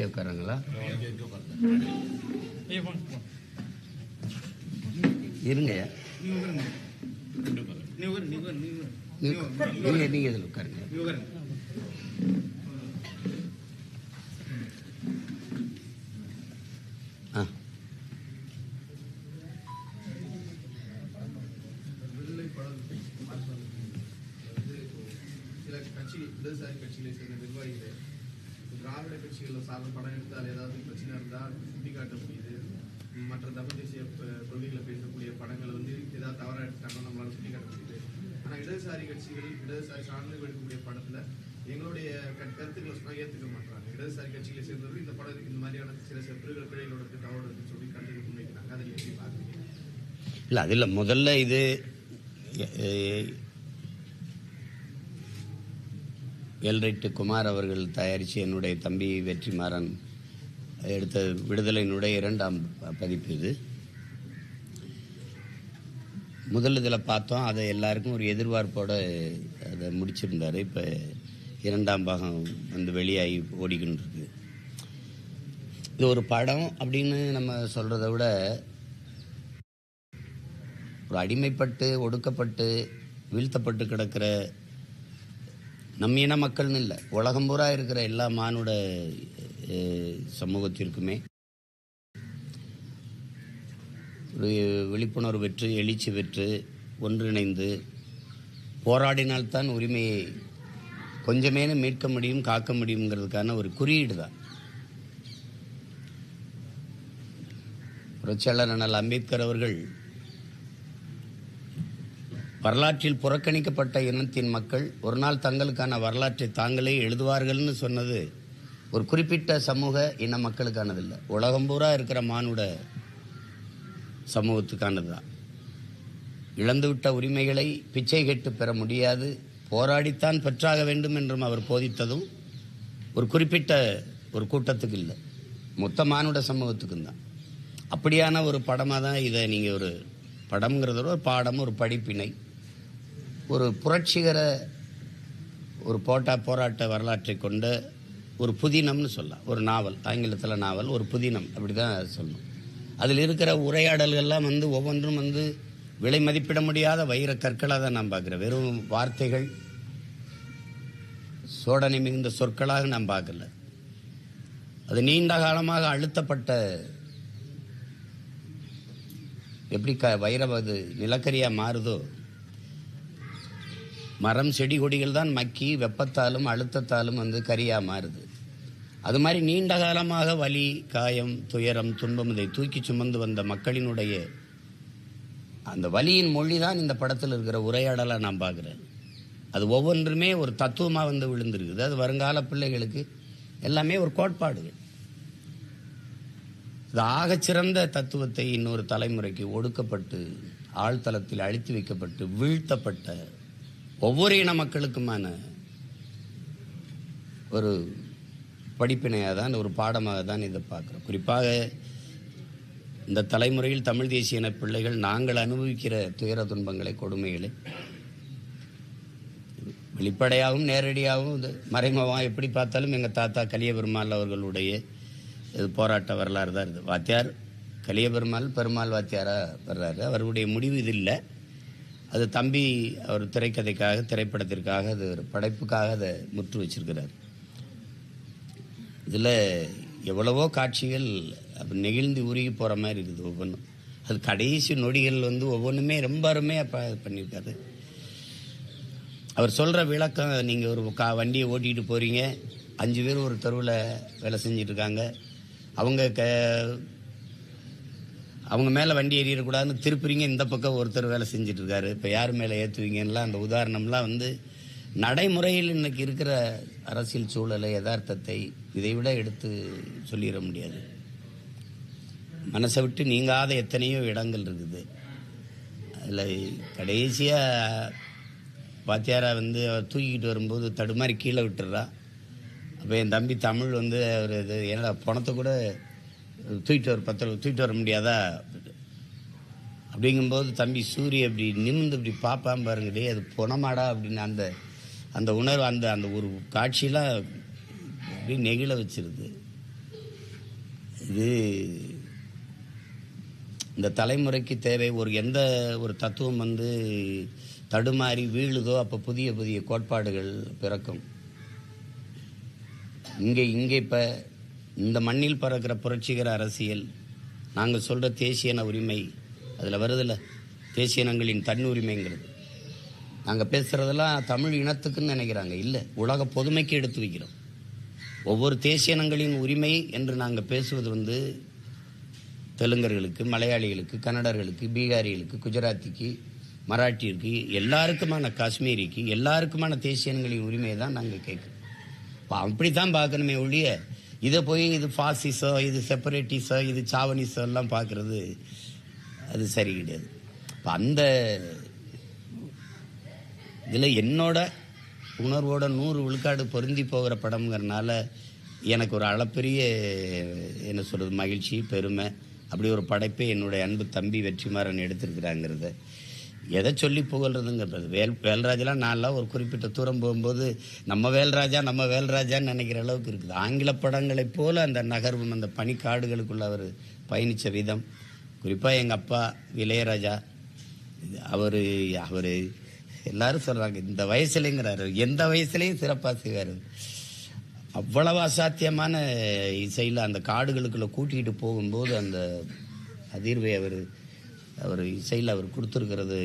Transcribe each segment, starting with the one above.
உட்காருங்களா? இருங்கய்யா, நீங்க இதில் உட்காருங்க. இடதுசாரி கட்சிகளை சேர்ந்த நிர்வாகிகள் திராவிட கட்சிகளில் சார்ந்த படம் எடுத்தால் ஏதாவது பிரச்சனை இருந்தால் சுட்டிக்காட்ட முடியுது. மற்ற தமிழ் தேசிய கொள்கைகளை பேசக்கூடிய படங்களை ஏதாவது தவறாக எடுத்துட்டாங்கன்னா நம்மளால சுட்டிக்காட்ட முடியுது. ஆனால் இடதுசாரி கட்சிகள் இடதுசாரி சார்ந்து எடுக்கக்கூடிய படத்துல எங்களுடைய கருத்துக்களை சொன்னா ஏற்றுக்க மாட்டாங்க. இடதுசாரி கட்சிகளை சேர்ந்தவர்கள் இந்த படம் இந்த மாதிரியான சில பிழைகளோட தவறு இருக்குன்னு சொல்லி கருத்து முன்வைக்கிறாங்க. அதில் எப்படி பார்க்குறீங்க? இல்லை, அதில் முதல்ல இது எல்ரைட்டு குமார் அவர்கள் தயாரித்து என்னுடைய தம்பி வெற்றிமாறன் எடுத்த விடுதலையினுடைய 2ஆம் பதிப்பு. இது முதல் இதில் பார்த்தோம், அதை எல்லாருக்கும் ஒரு எதிர்பார்ப்போடு அதை முடிச்சிருந்தார். இப்போ 2ஆம் பாகம் வந்து வெளியாகி ஓடிக்கிட்டு இருக்கு. இது ஒரு படம் அப்படின்னு நம்ம சொல்கிறத விட ஒரு அடிமைப்பட்டு ஒடுக்கப்பட்டு வீழ்த்தப்பட்டு கிடக்கிற நம்ம இன மக்கள்னு இல்லை, உலகம் பூரா இருக்கிற எல்லா மானுட சமூகத்திற்குமே ஒரு விழிப்புணர்வு பெற்று எழுச்சி பெற்று ஒன்றிணைந்து போராடினால்தான் உரிமையை கொஞ்சமேனு மீட்க முடியும், காக்க முடியுங்கிறதுக்கான ஒரு குறியீடு தான். புரட்சியாளர் அண்ணல் அம்பேத்கர் அவர்கள் வரலாற்றில் புறக்கணிக்கப்பட்ட இனத்தின் மக்கள் ஒரு நாள் தங்களுக்கான வரலாற்றை தாங்களே எழுதுவார்கள்னு சொன்னது ஒரு குறிப்பிட்ட சமூக இன மக்களுக்கானதில்லை, உலகம் பூரா இருக்கிற மானுட சமூகத்துக்கானது தான். இழந்துவிட்ட உரிமைகளை பிச்சை கேட்டு பெற முடியாது, போராடித்தான் பெற்றாக வேண்டும் என்றும் அவர் போதித்ததும் ஒரு குறிப்பிட்ட ஒரு கூட்டத்துக்கு இல்லை, மொத்த மானுட சமூகத்துக்கும் தான். அப்படியான ஒரு படமாக தான் இதை நீங்கள் ஒரு படம்ங்கிறத ஒரு பாடம், ஒரு படிப்பினை, ஒரு புரட்சிகர ஒரு போராட்ட வரலாற்றை கொண்ட ஒரு புதினம்னு சொல்லலாம். ஒரு நாவல், ஆங்கிலத்தில் நாவல், ஒரு புதினம் அப்படி தான் சொல்லணும். அதில் இருக்கிற உரையாடல்கள்லாம் வந்து ஒவ்வொன்றும் வந்து விலை மதிப்பிட முடியாத வைர கற்களாக தான் நான் பார்க்குறேன். வெறும் வார்த்தைகள், சோடனை மிகுந்த சொற்களாக நான் பார்க்கல. அது நீண்ட காலமாக அழுத்தப்பட்ட, எப்படி வைரம் அது நிலக்கரியாக மாறுதோ, மரம் செடி கொடிகள் தான் மக்கி வெப்பத்தாலும் அழுத்தத்தாலும் வந்து கரியாக மாறுது. அது மாதிரி நீண்ட காலமாக வலி, காயம், துயரம், துன்பம் இதை தூக்கி சுமந்து வந்த மக்களினுடைய அந்த வலியின் மொழி தான் இந்த படத்தில் இருக்கிற உரையாடலாக நான் பார்க்குறேன். அது ஒவ்வொன்றுமே ஒரு தத்துவமாக வந்து விழுந்திருக்குது. அது வருங்கால பிள்ளைகளுக்கு எல்லாமே ஒரு கோட்பாடுகள். இது ஆகச்சிறந்த தத்துவத்தை இன்னொரு தலைமுறைக்கு ஒடுக்கப்பட்டு ஆழ்தளத்தில் அழித்து வைக்கப்பட்டு வீழ்த்தப்பட்ட ஒவ்வொரு இன மக்களுக்குமான ஒரு படிப்பினையாக தான், ஒரு பாடமாக தான் இதை பார்க்குறோம். குறிப்பாக இந்த தலைமுறையில் தமிழ் தேசிய இன பிள்ளைகள் நாங்கள் அனுபவிக்கிற துயர துன்பங்களை, கொடுமைகளை வெளிப்படையாகவும் நேரடியாகவும் இது மறைமுகமாக எப்படி பார்த்தாலும் எங்கள் தாத்தா கலியபெருமாள் அவர்களுடைய இது போராட்ட வரலாறு தான் இருக்குது. வாத்தியார் கலியபெருமாள் பெருமாள் வாத்தியாராக வர்றாரு. அவருடைய முடிவு இது இல்லை, அது தம்பி அவர் திரைக்கதைக்காக, திரைப்படத்திற்காக, அது ஒரு படைப்புக்காக அதை முற்று வச்சிருக்கிறார். இதில் எவ்வளவோ காட்சிகள் அப்போ நெகிழ்ந்து உருகி போகிற மாதிரி இருக்குது ஒவ்வொன்றும். அது கடைசி நொடிகள் வந்து ஒவ்வொன்றுமே ரொம்ப அருமையாக பண்ணியிருக்காரு. அவர் சொல்கிற விளக்கம், நீங்கள் ஒரு வண்டியை ஓட்டிகிட்டு போகிறீங்க, 5 பேர் ஒரு தெருவில் வேலை செஞ்சிட்ருக்காங்க, அவங்க மேலே வண்டி ஏறிடக்கூடாதுன்னு திருப்புறீங்க, இந்த பக்கம் ஒருத்தர் வேலை செஞ்சிட்ருக்காரு, இப்போ யார் மேலே ஏற்றுவீங்கலாம் அந்த உதாரணம்லாம் வந்து நடைமுறையில் இன்றைக்கி இருக்கிற அரசியல் சூழலை, யதார்த்தத்தை இதை விட எடுத்து சொல்லிட முடியாது. மனசை விட்டு நீங்காத எத்தனையோ இடங்கள் இருக்குது. அதில் கடைசியாக வாத்தியாராக வந்து அவர் தூக்கிக்கிட்டு வரும்போது தடுமாறி கீழே விட்டுறா. அப்போ என் தம்பி தமிழ் வந்து அவர் இது என்னடா பணத்தை கூட தூக்கிட்டு வர முடியாதா அப்படிங்கும்போது தம்பி சூரிய அப்படி நிமிந்து இப்படி பார்ப்பான் பாருங்களே, அது பொணமாடா அப்படின்னு அந்த உணர்வு, அந்த ஒரு காட்சியெலாம் அப்படி நெகிழ வச்சிருது. இது இந்த தலைமுறைக்கு தேவை. எந்த ஒரு தத்துவம் வந்து தடுமாறி வீழுதோ அப்போ புதிய புதிய கோட்பாடுகள் பிறக்கும். இங்கே இப்போ இந்த மண்ணில் பறக்கிற புரட்சிகர அரசியல், நாங்கள் சொல்கிற தேசியன உரிமை, அதில் வருதில்ல தேசியனங்களின் தன் உரிமைங்கிறது. நாங்கள் பேசுகிறதெல்லாம் தமிழ் இனத்துக்குன்னு நினைக்கிறாங்க. இல்லை, உலக பொதுமைக்கு எடுத்து வைக்கிறோம். ஒவ்வொரு தேசியனங்களின் உரிமை என்று நாங்கள் பேசுவது வந்து தெலுங்கர்களுக்கு, மலையாளிகளுக்கு, கன்னடர்களுக்கு, பீகாரிகளுக்கு, குஜராத்திக்கு, மராட்டியிற்கு, எல்லாருக்குமான காஷ்மீரிக்கு, எல்லாருக்குமான தேசியனங்களின் உரிமையை தான் நாங்கள் கேட்குறோம். அப்படி தான் பார்க்கணுமே ஒழிய இதை போய் இது ஃபாசிசம், இது செப்பரேட்டிசம், இது சாவனிசம் எல்லாம் பார்க்குறது அது சரி கிடையாது. இப்போ அந்த இதில் என்னோட உணர்வோட 100 விழுக்காடு பொருந்தி போகிற படம்ங்கிறனால எனக்கு ஒரு அளப்பெரிய என்ன சொல்கிறது மகிழ்ச்சி, பெருமை. அப்படி ஒரு படைப்பை என்னுடைய அன்பு தம்பி வெற்றிமாறன் எடுத்திருக்கிறாங்கிறத எதை சொல்லி புகழ்றதுங்கிறது. வேல்ராஜெலாம் நான்லாம் ஒரு குறிப்பிட்ட தூரம் போகும்போது நம்ம வேல்ராஜான்னு நினைக்கிற அளவுக்கு இருக்குது. ஆங்கில படங்களைப் போல் அந்த நகர்வும் அந்த பனிக்காடுகளுக்குள்ள அவர் பயணித்த விதம், குறிப்பாக எங்கள் அப்பா இளையராஜா, அவர் எல்லாரும் சொல்கிறாங்க இந்த வயசுலேங்கிறாரு, எந்த வயசுலேயும் சிறப்பாக செய்வார். அவ்வளவு அசாத்தியமான இசையில் அந்த காடுகளுக்குள்ளே கூட்டிகிட்டு போகும்போது அந்த அதிர்வை அவர் இசையில் அவர் கொடுத்துருக்கிறது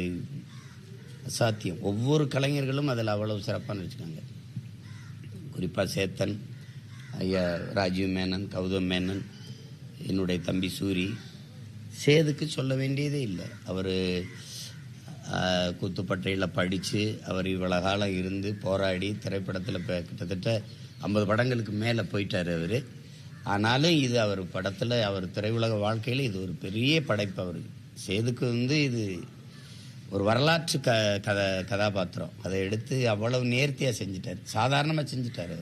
அசாத்தியம். ஒவ்வொரு கலைஞர்களும் அதில் அவ்வளவு சிறப்பாக வச்சுக்காங்க. குறிப்பாக சேத்தன் ஐயா, ராஜீவ் மேனன், கௌதம் மேனன், என்னுடைய தம்பி சூரி, சேதுக்கு சொல்ல வேண்டியதே இல்லை. அவர் கூத்துப்பட்டையில் படித்து அவர் இவ்வளோ காலம் இருந்து போராடி திரைப்படத்தில் கிட்டத்தட்ட 50 படங்களுக்கு மேலே போயிட்டார் அவர். ஆனாலும் இது அவர் படத்தில், அவர் திரையுலக வாழ்க்கையில் இது ஒரு பெரிய படைப்பு. அவர் சேதுக்கு வந்து இது ஒரு வரலாற்று கதாபாத்திரம். அதை எடுத்து அவ்வளவு நேர்த்தியாக செஞ்சிட்டார், சாதாரணமாக செஞ்சிட்டார்.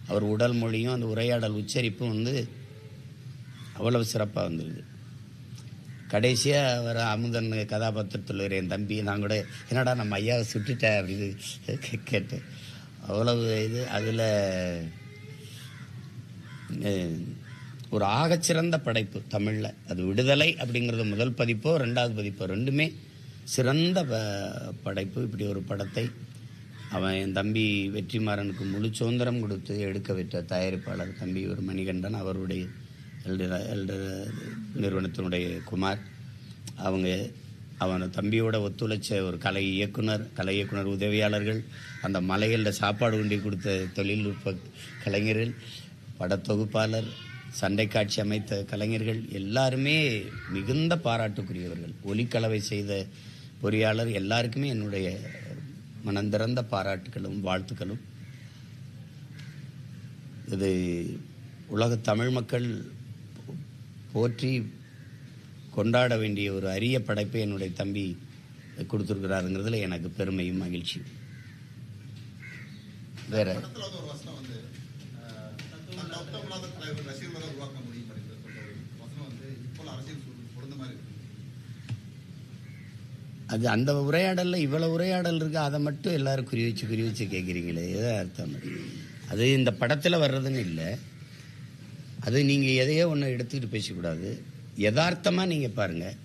அவர் உடல் மொழியும் அந்த உரையாடல் உச்சரிப்பும் வந்து அவ்வளவு சிறப்பாக வந்துடுது. கடைசியாக அவர் அமுதன் கதாபாத்திரத்தில் என் தம்பி நான் கூட என்னடா நம்ம ஐயாவை சுட்டுட்டேன் அப்படின்னு கேட்டேன். அவ்வளவு இது அதில் ஒரு ஆகச்சிறந்த படைப்பு தமிழில். அது விடுதலை அப்படிங்கிறது முதல் பதிப்போ 2வது பதிப்போ ரெண்டுமே சிறந்த படைப்பு. இப்படி ஒரு படத்தை அவன் என் தம்பி வெற்றிமாறனுக்கு முழு சுதந்திரம் கொடுத்து எடுக்க விட்ட தயாரிப்பாளர் தம்பி ஒரு மணிகண்டன், அவருடைய எல்டர் நிறுவனத்தினுடைய குமார், அவன் தம்பியோட ஒத்துழைச்ச ஒரு கலை இயக்குனர் உதவியாளர்கள், அந்த மலைகளில் சாப்பாடு கொண்டு கொடுத்த தொழில்நுட்ப கலைஞர்கள், படத்தொகுப்பாளர், சண்டை காட்சி அமைத்த கலைஞர்கள் எல்லாருமே மிகுந்த பாராட்டுக்குரியவர்கள். ஒலிக்கலவை செய்த பொறியாளர் எல்லாருக்குமே என்னுடைய மனந்திறந்த பாராட்டுகளும் வாழ்த்துக்களும். இது உலக தமிழ் மக்கள் போற்றி கொண்டாட வேண்டிய ஒரு அரிய படைப்பை என்னுடைய தம்பி கொடுத்துருக்கிறாருங்கிறதுல எனக்கு பெருமையும் மகிழ்ச்சி. வேற அது அந்த உரையாடலில் இவ்வளவு உரையாடல் இருக்கு, அதை மட்டும் எல்லாரும் குறி வச்சு கேட்குறீங்களே, ஏதோ அர்த்தம். அது இந்த படத்தில் வர்றதுன்னு இல்லை. அது நீங்கள் எதையோ ஒன்று எடுத்துக்கிட்டு பேசக்கூடாது. யதார்த்தமாக நீங்கள் பாருங்கள்,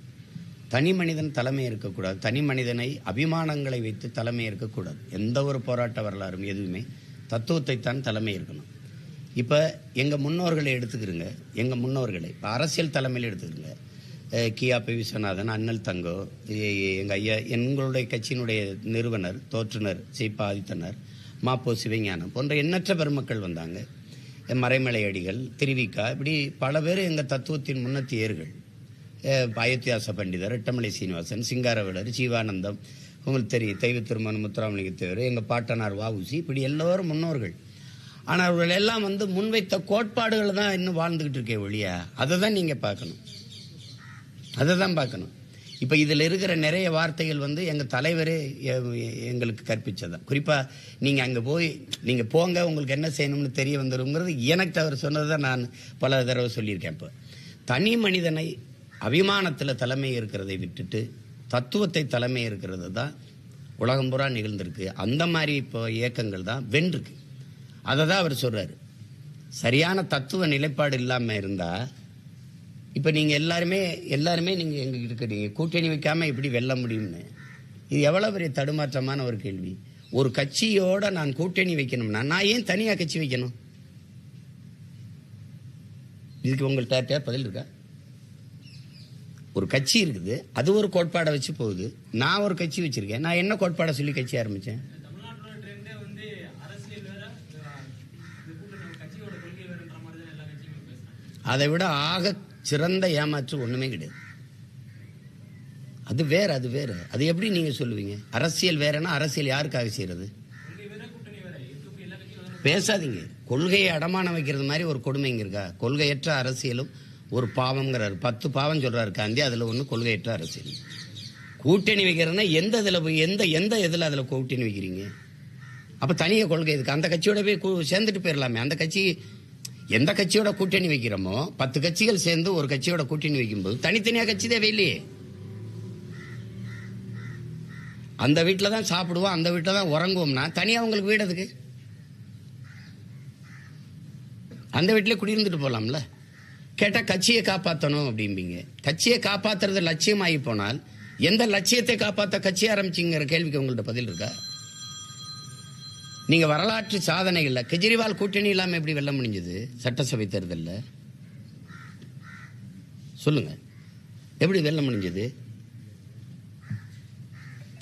தனி மனிதன் தலைமை இருக்கக்கூடாது. தனி மனிதனை அபிமானங்களை வைத்து தலைமை இருக்கக்கூடாது. எந்த ஒரு போராட்ட வரலாறும் எதுவுமே தத்துவத்தைத்தான் தலைமை இருக்கணும். இப்போ எங்கள் முன்னோர்களை எடுத்துக்கிறோங்க, எங்கள் முன்னோர்களை இப்போ அரசியல் தலைமையில் எடுத்துக்கிறோங்க. கியாபி விஸ்வநாதன், அண்ணல் தங்கோ, எங்கள் ஐயா, எங்களுடைய கட்சியினுடைய நிறுவனர் தோற்றுனர் சீபா ஆதித்தனர், மாப்போ சிவஞானம் போன்ற எண்ணற்ற பெருமக்கள் வந்தாங்க. மறைமலை அடிகள், திருவிக்கா, இப்படி பல பேர் எங்கள் தத்துவத்தின் முன்னத்தியர்கள். அயோத்தியாச பண்டிதர், எட்டமலை சீனிவாசன், சிங்காரவேலர், ஜீவானந்தம், உங்களுக்கு தெரியும், தெய்வ திருமணம் முத்துராமலிங்க தேவர், எங்கள் பாட்டனார் வஉசி, இப்படி எல்லோரும் முன்னோர்கள். ஆனால் அவர்கள் எல்லாம் முன்வைத்த கோட்பாடுகள் தான் இன்னும் வாழ்ந்துக்கிட்டு இருக்கே ஒழியா, அதை தான் நீங்கள் பார்க்கணும், அதை தான் பார்க்கணும். இப்போ இதில் இருக்கிற நிறைய வார்த்தைகள் எங்கள் தலைவரே எங்களுக்கு கற்பித்ததான். குறிப்பாக நீங்கள் அங்கே போய் நீங்கள் போங்க, உங்களுக்கு என்ன செய்யணும்னு தெரிய வந்துருங்கிறது எனக்கு அவர் சொன்னது தான் நான் பல தடவை சொல்லியிருக்கேன். இப்போ தனி மனிதனை அபிமானத்தில் தலைமை இருக்கிறதை விட்டுட்டு தத்துவத்தை தலைமை இருக்கிறது தான் உலகம் பூரா நிகழ்ந்திருக்கு. அந்த மாதிரி இப்போ இயக்கங்கள் தான் வென்றிருக்கு. அதை தான் அவர் சொல்கிறார். சரியான தத்துவ நிலைப்பாடு இல்லாமல் இருந்தால் இப்போ நீங்கள் எல்லாருமே நீங்கள் எங்ககிட்ட இருக்கிறீங்க, கூட்டணி வைக்காமல் எப்படி வெல்ல முடியும்னு. இது எவ்வளோ பெரிய தடுமாற்றமான ஒரு கேள்வி. ஒரு கட்சியோட நான் கூட்டணி வைக்கணும்னா நான் ஏன் தனியாக கட்சி வைக்கணும்? இதுக்கு உங்கள்கிட்ட பதில் இருக்கா? ஒரு கட்சி இருக்குது, அது ஒரு கோட்பாடை வச்சு போகுது. நான் ஒரு கட்சி வச்சிருக்கேன், நான் என்ன கோட்பாடை சொல்லி கட்சி ஆரம்பித்தேன்? அதை விட ஆக சிறந்த ஏமாற்று ஒண்ணுமே கிடையாது. அது வேற. அது எப்படி நீங்க சொல்லுவீங்க? அரசியல் வேறனா அரசியல் யாருக்காக செய்யறது? பேசாதீங்க. கொள்கையை அடமானம் வைக்கிறது மாதிரி ஒரு கொடுமை இங்க இருக்கா? கொள்கையற்ற அரசியலும் ஒரு பாவம்ங்கிறாரு. 10 பாவம் சொல்றாரு காந்தி, அதுல ஒண்ணு கொள்கையற்ற அரசியல். கூட்டணி வைக்கிறதுனா எந்த இதுல போய் எந்த இதுல அதுல கூட்டணி வைக்கிறீங்க? அப்ப தனிய கொள்கை இதுக்கு அந்த கட்சியோட போய் சேர்ந்துட்டு போயிடலாமே. அந்த கட்சி எந்த கட்சியோட கூட்டணி வைக்கிறோமோ 10 கட்சிகள் சேர்ந்து ஒரு கட்சியோட கூட்டணி வைக்கும்போது தனித்தனியா கட்சி தேவை இல்லையே. அந்த வீட்டில் தான் சாப்பிடுவோம், அந்த வீட்டில் தான் உறங்குவோம்னா தனியாக உங்களுக்கு வீடு எதுக்கு? அந்த வீட்டிலே குடியிருந்துட்டு போகலாம்ல. கேட்டால் கட்சியை காப்பாற்றணும் அப்படிம்பீங்க. கட்சியை காப்பாற்றுறது லட்சியமாகி போனால் எந்த லட்சியத்தை காப்பாற்ற கட்சி ஆரம்பிச்சிங்கிற கேள்விக்கு உங்கள்ட்ட பதில் இருக்கா? நீங்கள் வரலாற்று சாதனைகளில் கெஜ்ரிவால் கூட்டணி இல்லாமல் எப்படி வெல்ல முடிஞ்சது சட்டசபை தேர்தலில்? சொல்லுங்க, எப்படி வெல்ல முடிஞ்சது?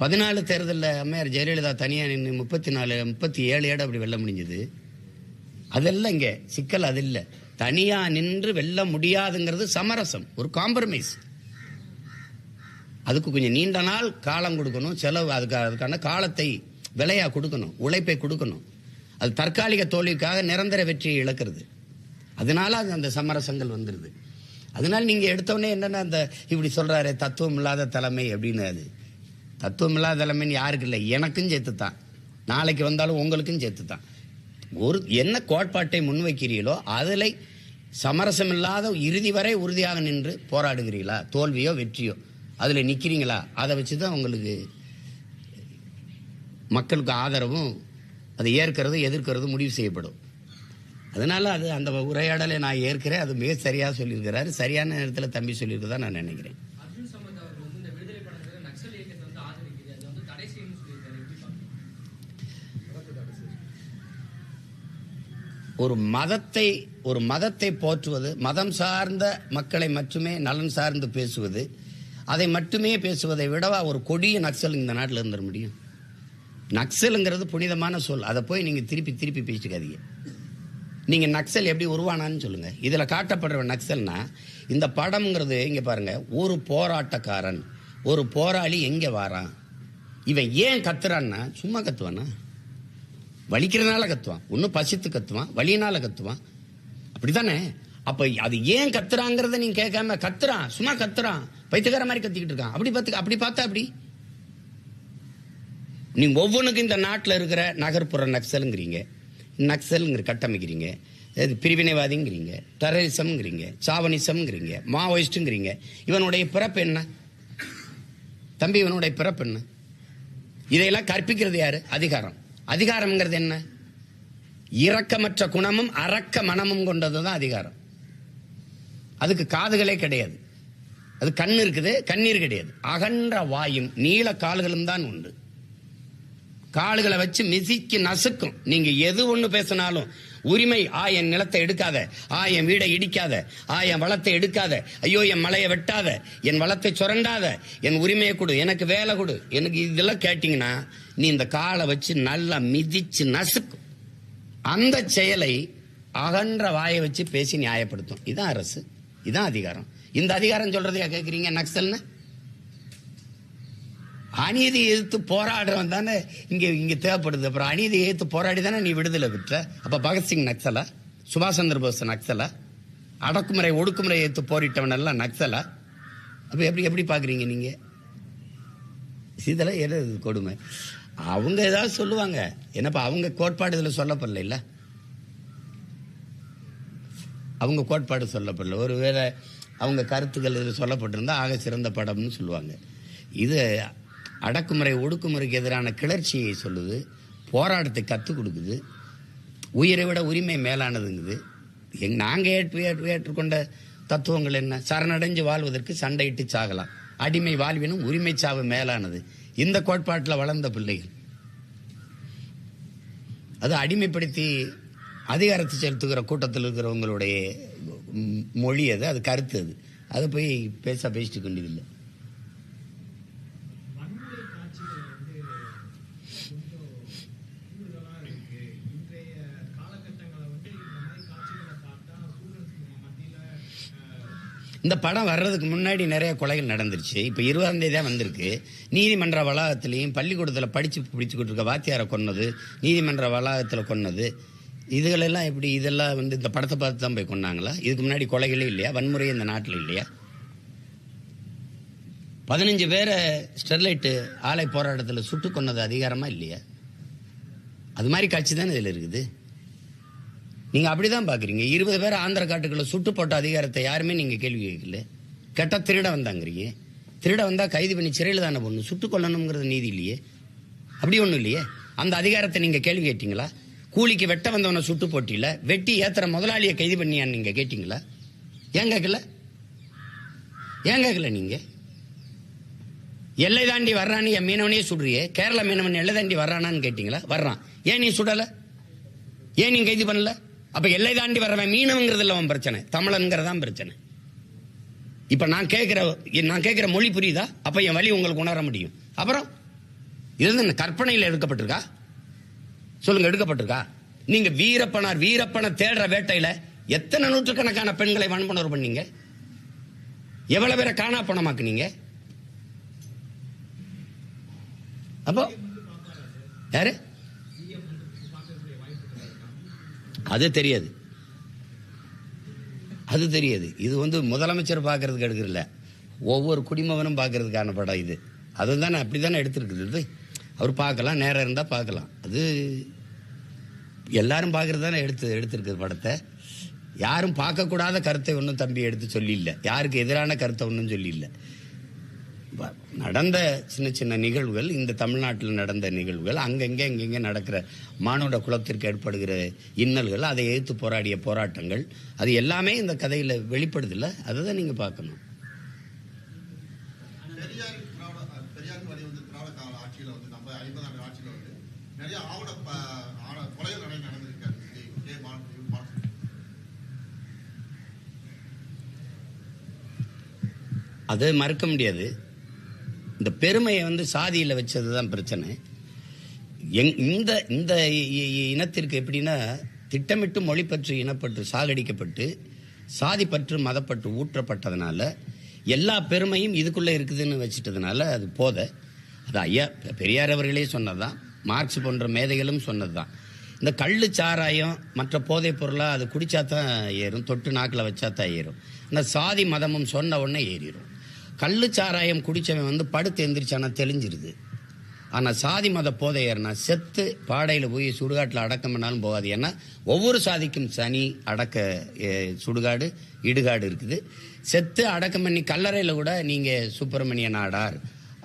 14 தேர்தலில் அம்மையார் ஜெயலலிதா தனியாக நின்று 37 ஏடு அப்படி வெல்ல முடிஞ்சது. அதெல்லாம் இங்கே சிக்கல். அது இல்லை. தனியாக நின்று வெல்ல முடியாதுங்கிறது சமரசம், ஒரு காம்ப்ரமைஸ். அதுக்கு கொஞ்சம் நீண்ட நாள் காலம் கொடுக்கணும், செலவு, அதுக்கான காலத்தை விலையா கொடுக்கணும், உழைப்பை கொடுக்கணும். அது தற்காலிக தோல்விக்காக நிரந்தர வெற்றியை இழக்கிறது. அதனால அந்த சமரசங்கள் வந்துடுது. அதனால நீங்கள் எடுத்தோடனே என்னென்ன அந்த இப்படி சொல்கிறாரு தத்துவம் இல்லாத தலைமை அப்படின்னு. அது தத்துவம் இல்லாத தலைமைன்னு யாருக்கு இல்லை, எனக்கும் சேர்த்து தான், நாளைக்கு வந்தாலும் உங்களுக்கும் சேர்த்து தான். ஒரு என்ன கோட்பாட்டை முன்வைக்கிறீர்களோ அதில் சமரசம் இல்லாத இறுதி வரை உறுதியாக நின்று போராடுகிறீங்களா, தோல்வியோ வெற்றியோ அதில் நிற்கிறீங்களா, அதை வச்சு தான் உங்களுக்கு மக்களுக்கு ஆதரவும் அதை ஏற்கிறது எதிர்க்கிறது முடிவு செய்யப்படும். அதனால அது அந்த உரையாடலை நான் ஏற்கிறேன். அது மிக சரியாக சொல்லியிருக்கிறாரு. சரியான நேரத்தில் தம்பி சொல்லியிருக்கதான் நான் நினைக்கிறேன். ஒரு மதத்தை போற்றுவது, மதம் சார்ந்த மக்களை மட்டுமே நலன் சார்ந்து பேசுவது, அதை மட்டுமே பேசுவதை விடவா ஒரு கொடிய நக்சல் இந்த நாட்டில் இருந்துட முடியும்? நக்சலுங்கிறது புனிதமான சொல். அதை போய் நீங்கள் திருப்பி பேசிக்காதீங்க. நீங்கள் நக்சல் எப்படி உருவானான்னு சொல்லுங்கள். இதில் காட்டப்படுற நக்சல்னா இந்த படம்ங்கிறது இங்கே பாருங்கள். ஒரு போராட்டக்காரன், ஒரு போராளி எங்கே வாரான், இவன் ஏன் கத்துறான்னா சும்மா கத்துவானா? வலிக்கிறதுனால கத்துவான், ஒன்றும் பசித்து கத்துவான், வலியினால கத்துவான், அப்படித்தானே? அப்போ அது ஏன் கத்துறாங்கிறத நீங்கள் கேட்காம கத்துறான், சும்மா கத்துறான், பைத்தியக்கார மாதிரி கத்திக்கிட்டு இருக்கான், அப்படி பார்த்தா நீங்கள் ஒவ்வொன்றுக்கும் இந்த நாட்டில் இருக்கிற நகர்ப்புற நக்சலுங்கிறீங்க, நக்சலுங்கிற கட்டமைக்கிறீங்க, பிரிவினைவாதிங்கிறீங்க, டெரரிசம்ங்கிறீங்க, சாவனிசம்ங்கிறீங்க, மாவோயிஸ்ட்டுங்கிறீங்க. இவனுடைய பிறப்பு என்ன தம்பி? இவனுடைய பிறப்பு என்ன? இதையெல்லாம் கற்பிக்கிறது யாரு? அதிகாரம்ங்கிறது என்ன? இரக்கமற்ற குணமும் அரக்க மனமும் கொண்டது தான் அதிகாரம். அதுக்கு காதுகளே கிடையாது, அது கண்ணு இருக்குது, கண்ணீர் கிடையாது. அகன்ற வாயும் நீள கால்களும் தான் உண்டு. கால்களை வச்சு மிதிக்கு நசுக்கும். நீங்க எது ஒண்ணு பேசினாலும் உரிமை, என் நிலத்தை எடுக்காத, என் வீடை இடிக்காத, என் வளத்தை எடுக்காத, ஐயோ என் மலையை வெட்டாத, என் வளத்தை சுரண்டாத, என் உரிமையை கொடு, எனக்கு வேலை கொடு, எனக்கு இதெல்லாம் கேட்டீங்கன்னா நீ இந்த காலை வச்சு நல்லா மிதிச்சு நசுக்கும். அந்த செயலை அகன்ற வாயை வச்சு பேசி நியாயப்படுத்தும். இதான் அரசு, இதான் அதிகாரம். இந்த அதிகாரம் சொல்றதையா கேட்குறீங்க நக்சல்னு? அநீதி எதிர்த்து போராடுறவன் தானே இங்க தேவைப்படுது. அப்புறம் அநீதி எதிர்த்து போராடி தானே நீ விடுதலை பெற்ற. அப்ப பகத்சிங் நக்சலா, சுபாஷ் சந்திர போஸ் நக்சலா, அடக்குமுறை ஒடுக்குமுறை எதிர்த்து போரிட்டவன் எல்லாம் நக்சலா? அப்ப எப்படி பாக்குறீங்க நீங்க? இதெல்லாம் எது கொடுமை? அவங்க ஏதாவது சொல்லுவாங்க, என்னப்பா அவங்க கோட்பாடு இதுல சொல்லப்படல, இல்ல அவங்க கோட்பாடு சொல்லப்படல. ஒருவேளை அவங்க கருத்துக்கள் இதில் சொல்லப்பட்டிருந்தா ஆக சிறந்த படம்னு சொல்லுவாங்க. இது அடக்குமுறை ஒடுக்குமுறைக்கு எதிரான கிளர்ச்சியை சொல்லுது, போராட்டத்தை கற்றுக் கொடுக்குது, உயிரை விட உரிமை மேலானதுங்குது. நாங்கள் ஏற்றுக்கொண்ட தத்துவங்கள் என்ன? சரணடைஞ்சு வாழ்வதற்கு சண்டையிட்டு சாகலாம், அடிமை வாழ்வினும் உரிமை சாவு மேலானது. இந்த கோட்பாட்டில் வளர்ந்த பிள்ளைகள் அது அடிமைப்படுத்தி அதிகாரத்தை செலுத்துகிற கூட்டத்தில் இருக்கிறவங்களுடைய மொழி அது, அது கருத்து அது. அதை போய் பேசிட்டு கொண்டதில்லை. இந்த படம் வர்றதுக்கு முன்னாடி நிறைய கொலைகள் நடந்துருச்சு. இப்போ 20ஆம் தேதி தான் வந்திருக்கு. நீதிமன்ற வளாகத்திலையும் பள்ளிக்கூடத்தில் பிடிச்சுக்கிட்டு இருக்க வாத்தியாரை கொன்னது, நீதிமன்ற வளாகத்தில் கொன்னது, இதுகளெல்லாம் எப்படி? இதெல்லாம் இந்த படத்தை பார்த்து தான் போய் கொன்னாங்களா? இதுக்கு முன்னாடி கொலைகளே இல்லையா? வன்முறையே இந்த நாட்டில் இல்லையா? 15 பேரை ஸ்டெர்லைட்டு ஆலை போராட்டத்தில் சுட்டு கொன்னது அதிகாரமா இல்லையா? அது மாதிரி காட்சி தானே இதில் இருக்குது. நீங்கள் அப்படி தான் பார்க்குறீங்க. 20 பேர் ஆந்திர காட்டுக்குள்ள சுட்டு போட்ட அதிகாரத்தை யாருமே நீங்கள் கேள்வி கேட்கல. கேட்டால் திருட வந்தாங்கிறீங்க. திருட வந்தால் கைது பண்ணி சிறையில் தானே போடணும், சுட்டு கொள்ளணுங்கிறது நீதி இல்லையே. அப்படி ஒன்றும் இல்லையே. அந்த அதிகாரத்தை நீங்கள் கேள்வி கேட்டீங்களா? கூலிக்கு வெட்ட வந்தவனை சுட்டு போட்டியில் வெட்டி ஏத்துற முதலாளியை கைது பண்ணியான்னு நீங்கள் கேட்டீங்களா? ஏன் கேட்கல? ஏன் கேட்கல? நீங்கள் எல்லை தாண்டி வர்றான்னு என் மீனவனையே சுடுறியே, கேரள மீனவன் எல்லை தாண்டி வர்றானான்னு கேட்டீங்களா? வர்றான், ஏன் நீ சுடலை? ஏன் நீ கைது பண்ணல? அப்ப எல்லை தாண்டி வரவன் மீனவங்கிறது இல்ல அவன் பிரச்சனை, தமிழன்கிறதான் பிரச்சனை. இப்ப நான் கேட்கிற மொழி புரியுதா? அப்ப என் வழி உங்களுக்கு உணர முடியும். அப்புறம் இது கற்பனையில் எடுக்கப்பட்டிருக்கா? சொல்லுங்க, எடுக்கப்பட்டிருக்கா? நீங்க வீரப்பனை தேடுற வேட்டையில எத்தனை நூற்றுக்கணக்கான பெண்களை வன்புணர்வு பண்ணீங்க? எவ்வளவு பேரை காணா பணமாக்குனீங்க? அப்போ யாரு? அது தெரியாது. இது முதலமைச்சர் பார்க்கறதுக்கு எடுக்கிறதில்ல, ஒவ்வொரு குடிமகனும் பார்க்கறதுக்கான படம் இது. அதுதானே அப்படித்தானே எடுத்திருக்குது. அவர் பார்க்கலாம், நேரம் இருந்தால் பார்க்கலாம். அது எல்லாரும் பார்க்கறது தானே எடுத்திருக்குது படத்தை. யாரும் பார்க்கக்கூடாத கருத்தை ஒன்றும் தம்பி எடுத்து சொல்லியில்லை, யாருக்கு எதிரான கருத்தை ஒன்றும் சொல்லியில்லை. நடந்த சின்ன சின்ன நிகழ்வுகள், இந்த தமிழ்நாட்டில் நடந்த நிகழ்வுகள், எங்கெங்கே நடக்கிற மானுட குலத்திற்கு ஏற்படுகிற இன்னல்கள், அதை எதிர்த்து போராடிய போராட்டங்கள், அது எல்லாமே இந்த கதையில் வெளிப்படுதில்லை. அதை தான் நீங்கள் பார்க்கணும். அதை மறுக்க முடியாது. இந்த பெருமையை சாதியில் வச்சது தான் பிரச்சனை. இந்த இனத்திற்கு எப்படின்னா, திட்டமிட்டு மொழிப்பற்று இனப்பற்று சாகடிக்கப்பட்டு சாதி பற்று மதப்பற்று ஊற்றப்பட்டதுனால எல்லா பெருமையும் இதுக்குள்ளே இருக்குதுன்னு வச்சுட்டதுனால அது போத. அது ஐயா பெரியார் அவர்களே சொன்னதுதான், மார்க்ஸ் போன்ற மேதைகளும் சொன்னது தான். இந்த கள்ளு சாராயம் மற்ற போதைப் பொருளாக அது குடிச்சா தான் ஏறும், தொட்டு நாக்கில் வச்சா தான் ஏறும். ஆனால் சாதி மதமும் சொன்ன உடனே ஏறிடும். கள்ளு சாராயம் குடித்தவன் படுத்து எந்திரிச்சானா தெளிஞ்சிருது. ஆனால் சாதி மத போதை ஏறினா செத்து பாடையில் போய் சுடுகாட்டில் அடக்கம் பண்ணாலும் போகாது. ஏன்னா ஒவ்வொரு சாதிக்கும் சனி அடக்க சுடுகாடு இடுகாடு இருக்குது. செத்து அடக்கம் பண்ணி கல்லறையில் கூட நீங்கள் சுப்பிரமணிய நாடார்,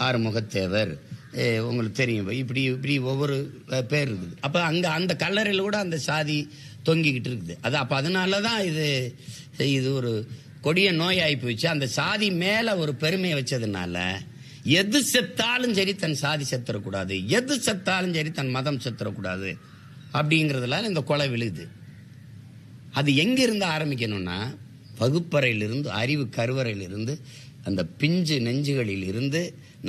ஆறுமுகத்தேவர், உங்களுக்கு தெரியும், இப்படி ஒவ்வொரு பேர் இருக்குது. அப்போ அந்த கல்லறையில் கூட அந்த சாதி தொங்கிக்கிட்டு இருக்குது. அது அப்போ அதனால தான் இது ஒரு கொடிய நோயாகி போயிடுச்சு. அந்த சாதி மேலே ஒரு பெருமையை வச்சதுனால எது செத்தாலும் சரி தன் சாதி செத்துறக்கூடாது, எது செத்தாலும் சரி தன் மதம் செத்துறக்கூடாது அப்படிங்கிறதுனால இந்த கொலை விழுது. அது எங்கிருந்து ஆரம்பிக்கணும்னா, வகுப்பறையிலிருந்து, அறிவு கருவறையிலிருந்து, அந்த பிஞ்சு நெஞ்சுகளில் இருந்து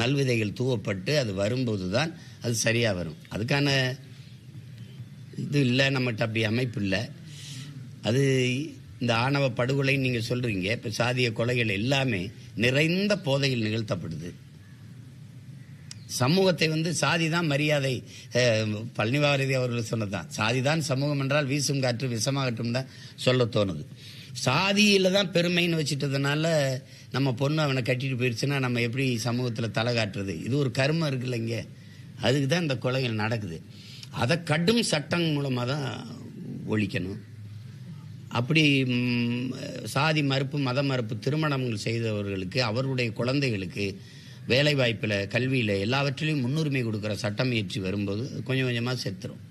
நல்விதைகள் தூவப்பட்டு அது வரும்போது தான் அது சரியாக வரும். அதுக்கான இது இல்லை, நம்மகிட்ட அப்படி அமைப்பு இல்லை. அது இந்த ஆணவ படுகொலைன்னு நீங்கள் சொல்கிறீங்க. இப்போ சாதிய கொலைகள் எல்லாமே நிறைந்த போதையில் நிகழ்த்தப்படுது. சமூகத்தை சாதி தான் மரியாதை. பழனிவாரதி அவர்கள் சொன்னதுதான், சாதி தான் சமூகம் என்றால் வீசும் காற்று விஷமாகட்டும் தான் சொல்ல தோணுது. சாதியில் தான் பெருமைன்னு வச்சுட்டதுனால நம்ம பொண்ணு அவனை கட்டிட்டு போயிடுச்சுன்னா நம்ம எப்படி சமூகத்தில் தலை காட்டுறது? இது ஒரு கர்மம் இருக்குல்ல இங்கே, அதுக்கு தான் இந்த கொலைகள் நடக்குது. அதை கடும் சட்டம் மூலமாக தான் ஒழிக்கணும். அப்படி சாதி மறுப்பு மத மறுப்பு திருமணங்கள் செய்தவர்களுக்கு, அவர்களுடைய குழந்தைகளுக்கு வேலை வாய்ப்பில், கல்வியில், எல்லாவற்றிலையும் முன்னுரிமை கொடுக்குற சட்டம் இயற்றி வரும்போது கொஞ்சம் கொஞ்சமாக செத்துரும்.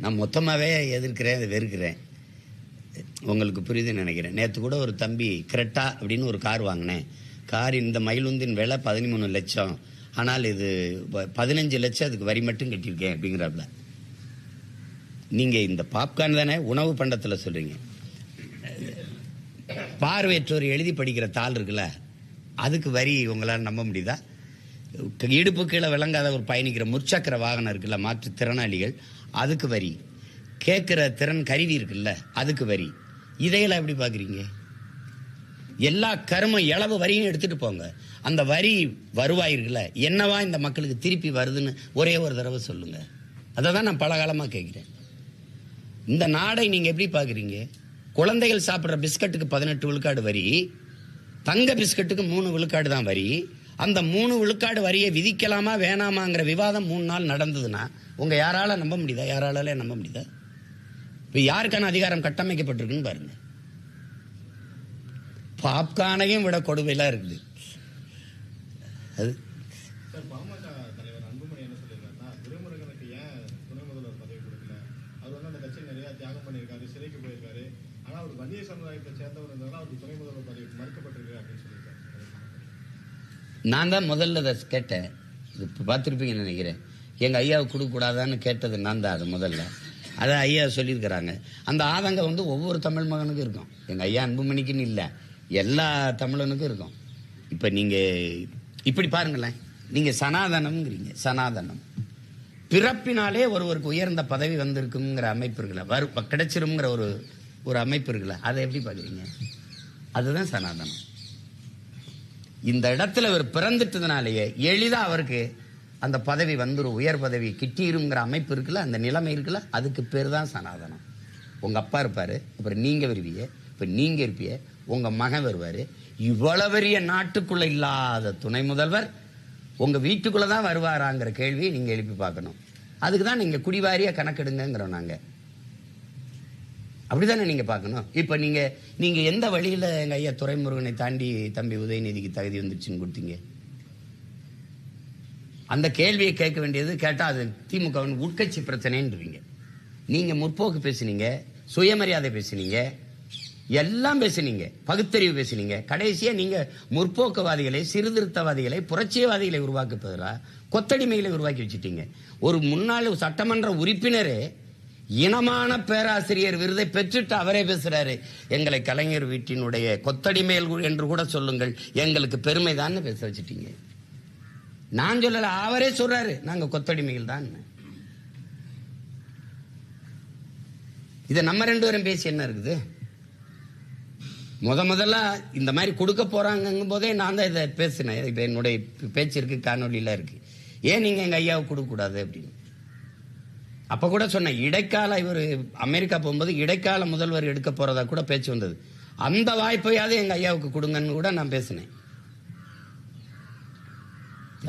நான் மொத்தமாகவே எதிர்க்கிறேன், அதை வெறுக்கிறேன். உங்களுக்கு புரியுதுன்னு நினைக்கிறேன். நேற்று கூட ஒரு தம்பி கிரெட்டா அப்படின்னு ஒரு கார் வாங்கினேன். கார் இந்த மயிலுந்தின் விலை 13 லட்சம், ஆனால் இது 15 லட்சம் அதுக்கு வரி மட்டும் கட்டியிருக்கேன் அப்படிங்கிறாப்புல. நீங்கள் இந்த பாப்கார்ன் தானே உணவு பண்டத்தில் சொல்கிறீங்க. பார்வையற்றோர் எழுதி படிக்கிற தாள் இருக்குல்ல, அதுக்கு வரி உங்களால் நம்ப முடியுதா? இடுப்பு கீழே விளங்காத ஒரு பயணிக்கிற முற்சக்கர வாகனம் இருக்குல்ல, மாற்றுத்திறனாளிகள், அதுக்கு வரி. கேட்குற திறன் கருவி இருக்குல்ல, அதுக்கு வரி. இதையெல்லாம் எப்படி பார்க்குறீங்க? எல்லா கரும இளவு வரியும் எடுத்துட்டு போங்க. அந்த வரி வருவாய் இருக்குல்ல, என்னவா இந்த மக்களுக்கு திருப்பி வருதுன்னு ஒரே ஒரு தடவை சொல்லுங்க. அதை தான் நான் பல காலமாக கேட்குறேன். இந்த நாடை நீங்கள் எப்படி பார்க்குறீங்க? குழந்தைகள் சாப்பிட்ற பிஸ்கட்டுக்கு 18 விழுக்காடு வரி, தங்க பிஸ்கட்டுக்கு 3 விழுக்காடு தான் வரி. அந்த 3 விழுக்காடு வரியை விதிக்கலாமா வேணாமாங்கிற விவாதம் 3 நாள் நடந்ததுன்னா உங்க யாரால நம்ப முடியுதா? யாராலே நம்ப முடியுதா? இப்போ யாருக்கான அதிகாரம் கட்டமைக்கப்பட்டிருக்குன்னு பாருங்க. பாப்கார்னையும் விட கொடுமையெல்லாம் இருக்குது. அது பாமக தலைவர் அன்புமணி என்ன சொல்லியிருக்காருன்னா, துரைமுருகனுக்கு ஏன் துணை முதல்வர் பதவி கொடுக்கல? அவர் வந்து அந்த கட்சியில் நிறைய தியாகம் பண்ணியிருக்காரு, சிறைக்கு போயிருக்காரு. ஆனால் அவர் வன்னிய சமுதாயத்தை சேர்ந்தவர் இருந்தாலும் அவருக்கு துணை முதல்வர் பதவி மறுக்கப்பட்டிருக்கு அப்படின்னு சொல்லியிருக்காரு. நான் தான் முதல்ல அதை கேட்டேன். இப்போ பார்த்துருப்பீங்கன்னு நினைக்கிறேன். எங்கள் ஐயாவுக்கு கொடுக்கக்கூடாதான்னு கேட்டது நான் தான். அது முதல்ல அதை ஐயா சொல்லியிருக்கிறாங்க. அந்த ஆதங்கம் வந்து ஒவ்வொரு தமிழ் மகனுக்கும் இருக்கும். எங்கள் ஐயா அன்புமணிக்குன்னு இல்லை, எல்லா தமிழனுக்கும் இருக்கும். இப்போ நீங்கள் இப்படி பாருங்களேன், நீங்கள் சனாதனம்ங்கிறீங்க. சனாதனம் பிறப்பினாலே ஒருவருக்கு உயர்ந்த பதவி வந்திருக்குங்கிற அமைப்பு இருக்குல்ல, கிடைச்சிருங்கிற ஒரு அமைப்பு இருக்குல்ல, அதை எப்படி பார்க்குறீங்க? அதுதான் சனாதனம். இந்த இடத்துல அவர் பிறந்துட்டதுனாலேயே எளிதாக அவருக்கு அந்த பதவி வந்துடும், உயர் பதவி கிட்டிருங்கிற அமைப்பு இருக்குல்ல, அந்த நிலைமை இருக்குல்ல, அதுக்கு பேர் தான் சனாதனம். உங்கள் அப்பா இருப்பார், அப்புறம் நீங்கள் வருவீங்க, இப்போ நீங்கள் இருப்பீங்க, உங்கள் மகன் வருவார். இவ்வளவு பெரிய நாட்டுக்குள்ளே இல்லாத துணை முதல்வர் உங்கள் வீட்டுக்குள்ளே தான் வருவாராங்கிற கேள்வியை நீங்கள் எழுப்பி பார்க்கணும். அதுக்கு தான் நீங்கள் குடிவாரியாக கணக்கெடுங்கிறோம் நாங்கள். அப்படிதானே நீங்கள் பார்க்கணும். இப்போ நீங்கள் எந்த வழியில் எங்கள் ஐயா துரைமுருகனை தாண்டி தம்பி உதயநிதிக்கு தகுதி வந்துருச்சுன்னு கொடுத்தீங்க? அந்த கேள்வியை கேட்க வேண்டியது, கேட்டால் அது திமுகவின் உட்கட்சி பிரச்சனைன்றீங்க. நீங்கள் முற்போக்கு பேசுனீங்க, சுயமரியாதை பேசுனீங்க, எல்லாம் பேசுனீங்க, பகுத்தறிவு பேசுனீங்க. கடைசியாக நீங்கள் முற்போக்குவாதிகளை, சீர்திருத்தவாதிகளை, புரட்சியவாதிகளை உருவாக்குவதில் கொத்தடிமைகளை உருவாக்கி வச்சுட்டீங்க. ஒரு முன்னாள் சட்டமன்ற உறுப்பினரே இனமான பேராசிரியர் விருதை பெற்றுட்டு அவரே பேசுறாரு, எங்களை கலைஞர் வீட்டினுடைய கொத்தடிமைகள் என்று கூட சொல்லுங்கள், எங்களுக்கு பெருமை தான் பேச வச்சுட்டீங்க. நான் சொல்லல, அவரே சொல்றாரு நாங்க கொத்தடிமைகள் தான். இதை நம்ம 2 பேரும் பேசி என்ன இருக்குது? முதல்ல இந்த மாதிரி கொடுக்க போறாங்கும் போதே நான் தான் இதை பேசினேன். இப்ப என்னுடைய பேச்சு இருக்கு, காணொலியில இருக்கு. ஏன் நீங்க எங்க ஐயாவுக்கு கொடுக்க கூடாது அப்படின்னு அப்ப கூட சொன்னேன். இடைக்கால இவர் அமெரிக்கா போகும்போது இடைக்கால முதல்வர் எடுக்க போறதா கூட பேச்சு வந்தது. அந்த வாய்ப்பையாவது எங்க ஐயாவுக்கு கொடுங்கன்னு கூட நான் பேசினேன்.